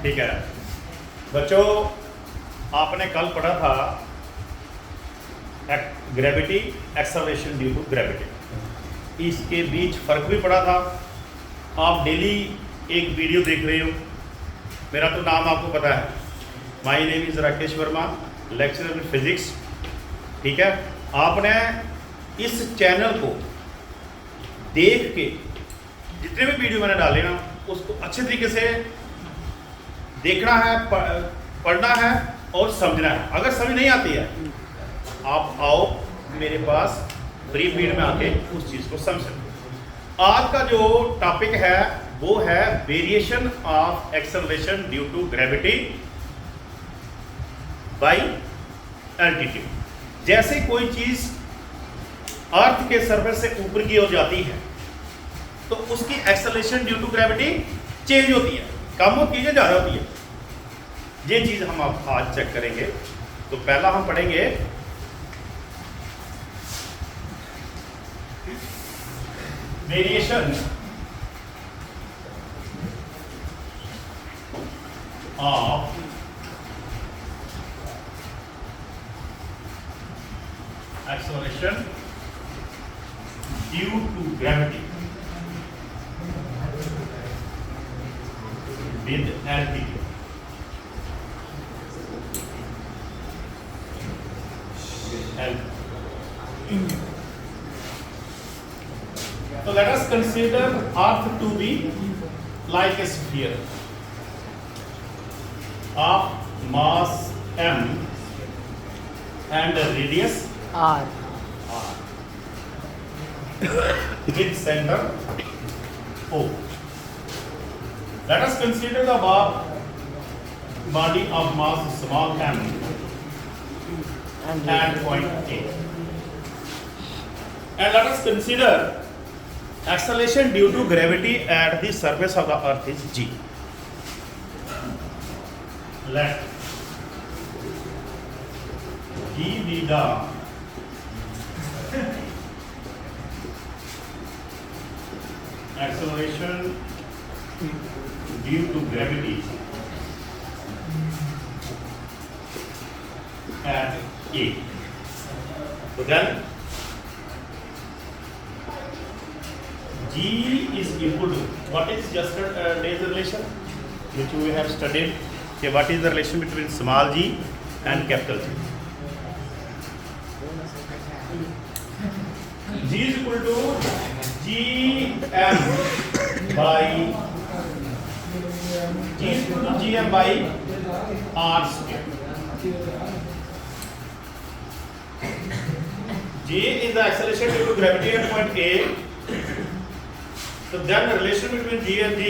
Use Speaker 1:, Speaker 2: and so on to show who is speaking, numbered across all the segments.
Speaker 1: ठीक है बच्चों, आपने कल पढ़ा था gravity, acceleration due to gravity, इसके बीच फर्क भी पढ़ा था। आप डेली एक वीडियो देख रहे हो, मेरा तो नाम आपको पता है, my name is Rakesh Verma, lecturer in physics. ठीक है, आपने इस चैनल को देख के जितने भी वीडियो मैंने डाले ना उसको अच्छे तरीके से देखना है, पढ़ना है और समझना है। अगर समझ नहीं आती है आप आओ मेरे पास फ्री पीरियड में आके उस चीज़ को समझ सकते। आज का जो टॉपिक है वो है variation of acceleration due to gravity by altitude. जैसे कोई चीज़ अर्थ के सरफेस से ऊपर की ओर जाती है तो उसकी acceleration due to gravity change होती है, कम होती है या ज़्यादा होती है। ये चीज़ हम आप आज चेक करेंगे। तो पहला हम पढ़ेंगे variation of acceleration due to gravity with altitude. So let us consider Earth to be like a sphere of mass m and a radius
Speaker 2: R.
Speaker 1: with center O. Let us consider the body of mass small m and point A. And let us consider acceleration due to gravity at the surface of the earth is g. Let g be the acceleration due to gravity at A. So then G is equal to, what is yesterday's relation which we have studied? Okay, what is the relation between small g and capital G? G is equal to Gm by G is equal to Gm by R square. G is the acceleration due to gravity at point A. So then the relation between G and G,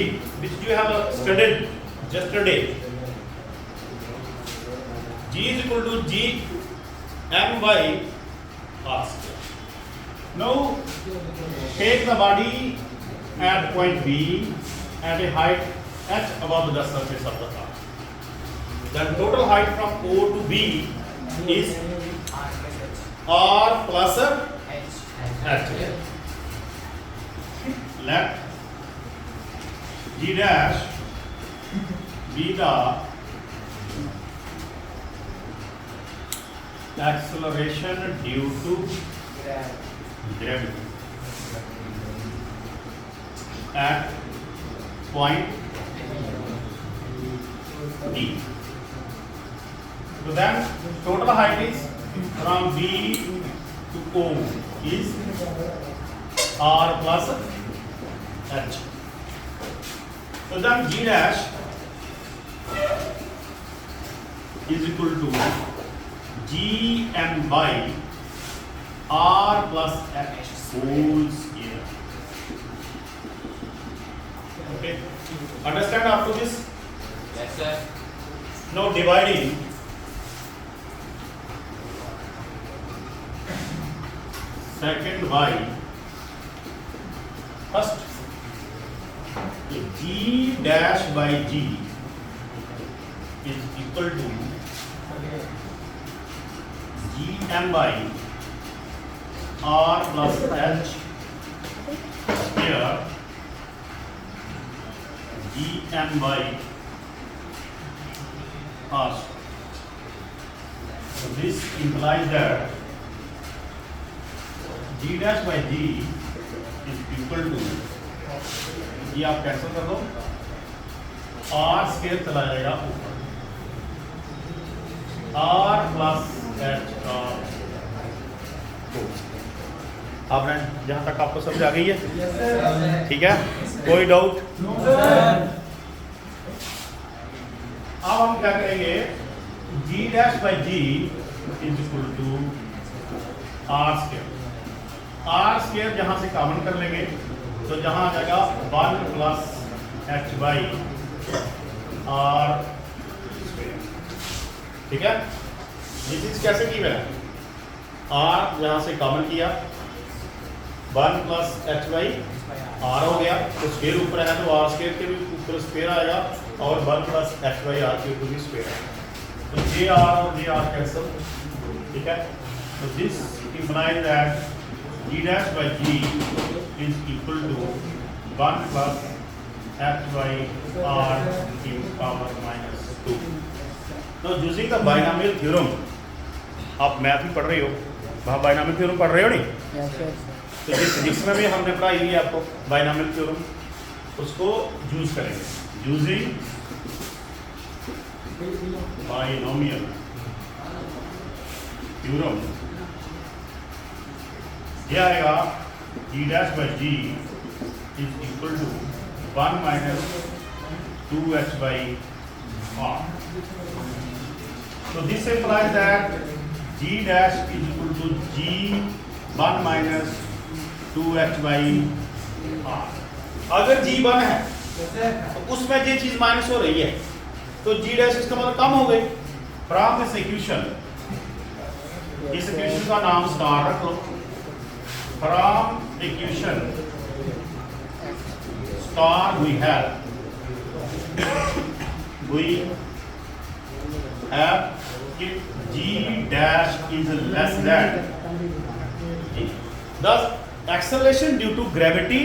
Speaker 1: which you have studied yesterday, G is equal to Gm by R square. Now take the body at point B at a height h above the surface of the earth. The total height from O to B is R plus h. Let G dash be the acceleration due to gravity at point D. So then total height is from B to O is R plus H. So then G dash is equal to Gm by R plus H whole square. Okay, understand up to this?
Speaker 2: Yes, sir.
Speaker 1: Now dividing second by first, G dash by G is equal to Gm by R plus H square Gm by r square. So this implies that g dash by g is equal to, ये आप cancel कर दो, r square चला जाएगा ऊपर, r plus h का, आपने जहां तक आपको समझ आ गई है? ठीक है, कोई डाउट? अब हम क्या करेंगे, g dash by g is equal to r square. r square जहां से कॉमन कर लेंगे तो जहां आ जाएगा 1 plus h by r square. ठीक है, ये चीज कैसे की है, r जहां से कॉमन किया 1 प्लस h बाई r हो गया, तो स्क्वायर ऊपर है तो r स्क्वायर के भी ऊपर स्क्वायर आएगा और 1 प्लस h बाई r के ऊपर भी स्क्वायर आएगा, तो जे r और जे r कैंसिल. ठीक है, तो this implies that g dash by g is equal to 1 plus h by r in power minus 2. तो using the binomial theorem, आप मैथ भी पढ़ रहे हो, वहाँ बाइनॉमियल थ्योरम पढ़ रहे हो नहीं? तो जिसमें भी हमने पढ़ाई है आपको बाइनॉमियल थ्योरम, उसको यूज करेंगे. यूजिंग बाइनॉमियल थ्योरम ये आएगा g dash by g is equal to 1 minus 2h by r. So this implies that g dash is equal to g 1 minus 2h by r. अगर g 1 है तो उसमें ये चीज माइनस हो रही है तो g dash इसका मतलब कम हो गई. फ्रॉम दिस इक्वेशन, इस इक्वेशन का नाम स्टार रख लो. From equation star we have g dash is less than g. Thus, acceleration due to gravity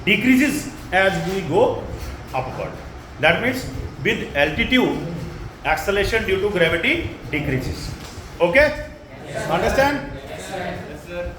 Speaker 1: decreases as we go upward. That means with altitude, acceleration due to gravity decreases. Okay? Yes, understand?
Speaker 2: Yes, sir.